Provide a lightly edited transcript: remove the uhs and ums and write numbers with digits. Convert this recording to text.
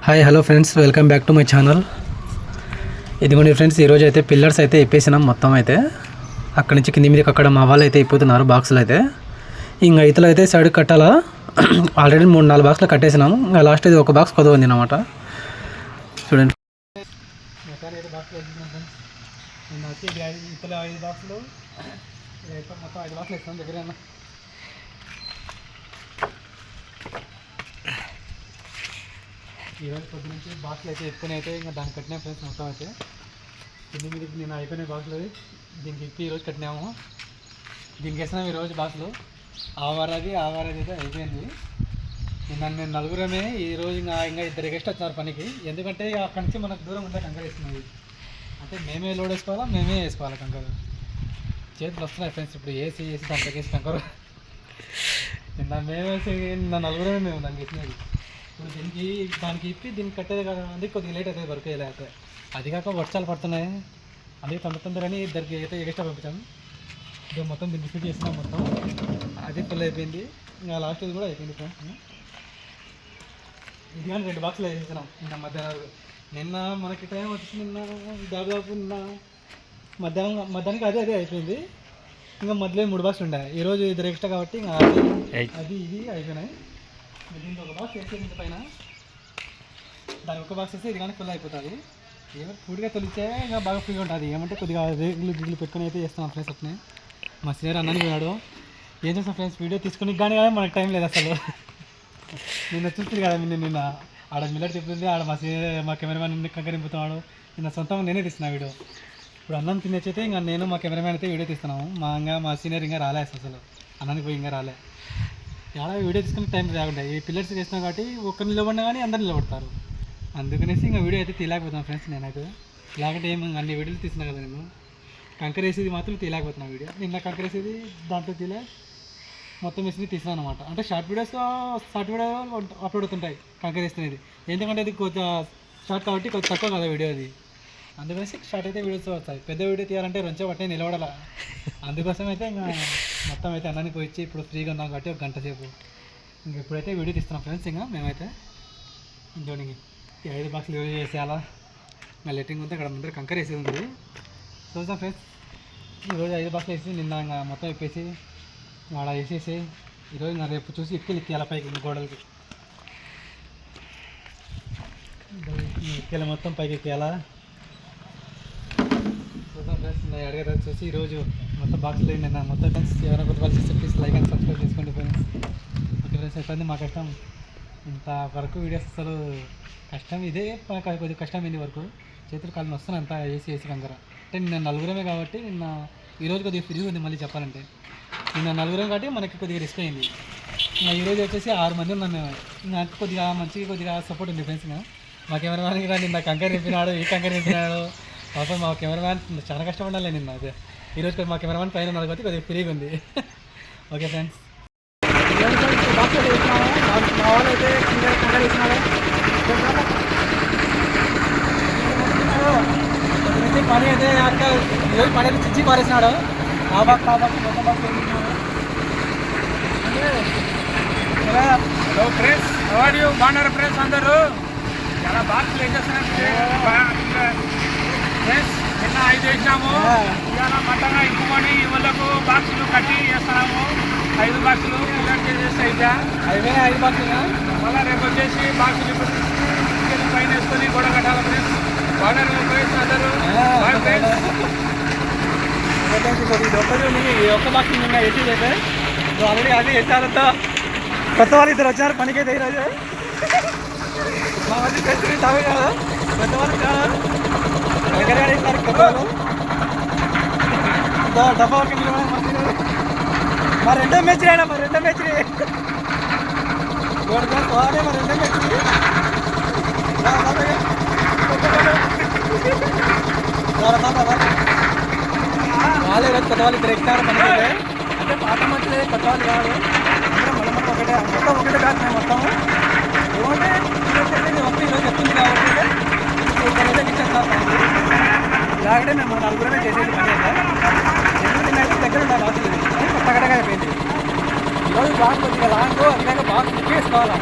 Hi hello friends, welcome back to my channel. ఇదిగోండి friends, ఈరోజు అయితే పిల్లర్స్ అయితే ఇప్పేసినాం మొత్తం. అయితే అక్కడి నుంచి కింది మీదకి అక్కడ మా వాళ్ళు అయితే ఇప్పుతున్నారు బాక్సులు అయితే. ఇంకా ఇతలు అయితే సైడ్ కట్టాలా. ఆల్రెడీ 3-4 బాక్సులు కట్టేసినాము. ఇంకా లాస్ట్ ఇది ఒక బాక్స్ కొద్ది ఉంది అన్నమాట. చూడండి, ఇతలు 5 బాక్సులు మొత్తం 5 బాక్సులు ఇస్తాం దగ్గర. ఈరోజు పొద్దు నుంచి బాక్సులు అయితే ఎత్తుకొని అయితే ఇంకా దాన్ని కట్టినా ఫ్రెండ్స్. మొత్తం అయితే కింది మీదకి నేను అయిపోయిన బాక్సులు దీనికి ఇప్పి ఈరోజు కట్టినాము. దీనికి వేసినాము ఈరోజు బాక్సులు. ఆవారది అయితే అయిపోయింది. నేను నలుగురమే ఈరోజు. ఇంకా 2 గెస్ట్ వచ్చినారు పనికి. ఎందుకంటే అక్కడి నుంచి మనకు దూరం ఉంటే కంకర వేస్తున్నది. అంటే మేమే లోడ్ వేసుకోవాలా, మేమే వేసుకోవాలి కంకర. చేతులు వస్తున్నాయి ఫ్రెండ్స్. ఇప్పుడు ఏసీ దాంట్లోకి వేసి కంకర మేమే వేసి నలుగురమే మేము దానికి వేసినది. ఇప్పుడు దానికి ఇప్పి దీనికి కట్టేది కదా, అందుకే కొద్దిగా లేట్ అవుతుంది వర్క్ అయితే. అది కాక వర్షాలు పడుతున్నాయి, అందుకే తొందరని ఇద్దరికి అయితే ఎక్స్ట్రా పంపించాము. ఇది మొత్తం దీనికి ఫిట్ చేసినాం మొత్తం. అది ఫుల్ అయిపోయింది. ఇంకా లాస్ట్ ఇది కూడా అయిపోయింది ఫ్రెండ్స్. ఇది కానీ 2 బాక్సులు వేసేసినాం నిన్న మధ్యాహ్నం. నిన్న మనకి టైం వచ్చి దాదాపు మధ్యాహ్నానికి అదే అయిపోయింది. ఇంకా మధ్యలో 3 బాక్సులు ఉన్నాయి. ఈరోజు 2 ఎక్స్ట్రా కాబట్టి ఇంకా అది ఇది అయిపోయినాయి. దీంట్లో ఒక బాక్స్ వేసేది పైన, దాని ఒక బాక్స్ వేస్తే ఇది కానీ ఫుల్ అయిపోతుంది. ఏమంటే పూడిగా తొలిస్తే ఇంకా బాగా ఫ్రీగా ఉంటుంది. ఏమంటే కొద్దిగా రేగులు పెట్టుకొని అయితే చేస్తాం ఫ్రెండ్స్. అట్నే మా సీనియర్ అన్నాను పోయాడు. ఏం చేస్తాం ఫ్రెండ్స్, వీడియో తీసుకుని కానీ మనకు టైం లేదు అసలు. నిన్న చూస్తుంది కదా, నిన్న ఆడ మిల్లర్ చెప్తుంది, ఆడ మా సీనియర్ మా కెమెరామ్యాన్ కంకరింపుతున్నాడు. నిన్న సొంతంగా నేనే తీస్తున్నా వీడియో. ఇప్పుడు అన్నం తినేచ్చైతే ఇంకా నేను మా కెమెరామ్యాన్ అయితే వీడియో తీస్తున్నాము. మా సీనియర్ ఇంకా రాలే అసలు. అన్నానికి పోయి ఇంకా రాలే. చాలా వీడియో తీసుకుని టైం లేకుండా ఈ పిల్లర్స్ చేసినాం కాబట్టి ఒక్కరిని నిలబడినా కానీ అందరు నిలబడతారు. అందుకనేసి ఇంకా వీడియో అయితే తీయలేకపోతున్నాను ఫ్రెండ్స్. నేనైతే లేకపోతే అన్ని వీడియోలు తీసినా కదా నేను. కంకర వేసేది మాత్రం తీయలేకపోతున్నాను వీడియో. నిన్న కంకర వేసేది దాంట్లో మొత్తం వేసి తీసినా అనమాట. అంటే షార్ట్ వీడియో అప్లోడ్ అవుతుంటాయి కంకర వేస్తున్నది. ఎందుకంటే అది కొంచెం షార్ట్ కాబట్టి కొంచెం తక్కువ కదా వీడియో అది. అందుకనేసి షార్ట్ అయితే వీడియోస్ వస్తాయి. పెద్ద వీడియో తీయాలంటే రెంచో పట్టే నిలబడాల. అందుకోసం అయితే ఇంకా మొత్తం అయితే అన్నానికి వచ్చి ఇప్పుడు ఫ్రీగా ఉన్నాం కాబట్టి 1 గంట సేపు ఇంక ఇప్పుడైతే వీడియో తీస్తున్నాం ఫ్రెండ్స్. ఇంకా మేమైతే ఇంకోటి 5 బాక్సులు యూజ్ చేసేయాలా. ఇంకా లెట్టింగ్ ఉంటే అక్కడ ముందర కంకర వేసేది ఉంటుంది. చూద్దాం ఫ్రెండ్స్. ఈరోజు 5 బాక్సులు వేసి నిన్న ఇంకా మొత్తం ఇప్పేసి ఆడ వేసేసి ఈరోజు ఇంకా రేపు చూసి ఇటుకలు ఎక్కేయాల పైకి గోడలకి. ఇటుకలు మొత్తం పైకి ఎక్కేయాలా. చూద్దాం ఫ్రెండ్స్. అడిగే చూసి ఈరోజు మొత్తం బాక్సులు నిన్న మొత్తం ఫ్రెండ్స్. ఎవరైనా కొత్త వాళ్ళు చేస్తే ప్లీజ్ లైక్ అండ్ సబ్స్క్రైబ్ చేసుకోండి ఫ్రెండ్స్. ఓకే ఫ్రెండ్స్, అయిపోయింది మా కష్టం. ఇంత వరకు వీడియోస్ అసలు కష్టం ఇదే. కొద్దిగా కష్టమైంది వరకు. చేతులు కాళ్ళు వస్తున్నాయి అంతా వేసి కంకర. అంటే నిన్న నలుగురమే కాబట్టి ఈరోజు కొద్దిగా ఫ్రీ ఉంది. మళ్ళీ చెప్పాలంటే నిన్న నలుగురం కాబట్టి మనకి కొద్దిగా రిస్క్ అయింది. ఇంకా ఈరోజు వచ్చేసి 6 మంది ఉన్నాను మేము. ఇంకా కొద్దిగా మంచిగా కొద్దిగా సపోర్ట్ ఉంది ఫ్రెండ్స్. మా కెమెరామ్యాన్కి రా నిన్న కంకర నింపినాడు, ఈ కంకర నింపినాడు. పాపం మా కెమెరామ్యాన్ చాలా కష్టపడాలి నిన్న. అదే ఈరోజు మా కెమెరామ్యాన్ పైన ఉన్నాడు కాబట్టి కొద్దిగా ఫ్రీగా ఉంది. Okay friends. మా వాళ్ళు అయితే కంకర వేసినాడు. పని అయితే ఈరోజు పని అయితే చిచ్చి పారేసినాడు. ఆ బాక్స్ మొత్తం బాక్స్ హలో ఫ్రెండ్స్, ఎవరు బాగున్నారు ఫ్రెండ్స్? అందరూ చాలా బాక్సులు ఏం చేస్తున్నారు ఫ్రెండ్స్. నిన్న 5 వేసినాము. ఇవాళ మట్టంగా ఎక్కువని వాళ్ళకు బాక్సులు కట్టి వేస్తున్నాము. 5 బాక్సులు పిల్లర్ చేసేసి అయిపోయి 5 బాక్సులు. మళ్ళీ రేపు వచ్చేసి బాక్సులు పైన వేసుకొని గొడ కట్టాలి ఫ్రెండ్స్. బాగున్నారు ఫ్రెండ్స్ అందరూ? ఫ్రెండ్స్ ఒక్క బాక్స్ నిన్న వేసేది అయితే ఆల్రెడీ అది వేసారంతా. కొత్త వాళ్ళు 2 వచ్చారు పనికైతే ఈరోజు. మా మధ్య పెంచుకుని తాగే కాదు, కొత్త వాళ్ళు కాదు దగ్గర వేసినారు. కొత్త వాళ్ళు డబ్బా ఒక మా 2వ మ్యాచ్ అయినా మా 2వ మ్యాచ్ వాడే మా 2వ మ్యాచ్ వాళ్ళే రోజు కొత్త వాళ్ళు 2 ఎక్కినారు పనికైతే. అంటే పాత మనుషులే, కొత్త వాళ్ళు కాదు. అందరం మనం ఒకటే మొత్తం ఒకటే కాదు. మేము మొత్తము ఏమంటే ఈరోజు చెప్తుంది కాబట్టి ఇలాగంటే మేము 4 చేసేది పని అయితే. ఎందుకంటే దగ్గర ఉండాలి అసలు. కొత్త గడగా అయిపోయింది. ఈరోజు బాగా కొద్దిగా లాంగ్, అది కాక బాగా వేసుకోవాలి.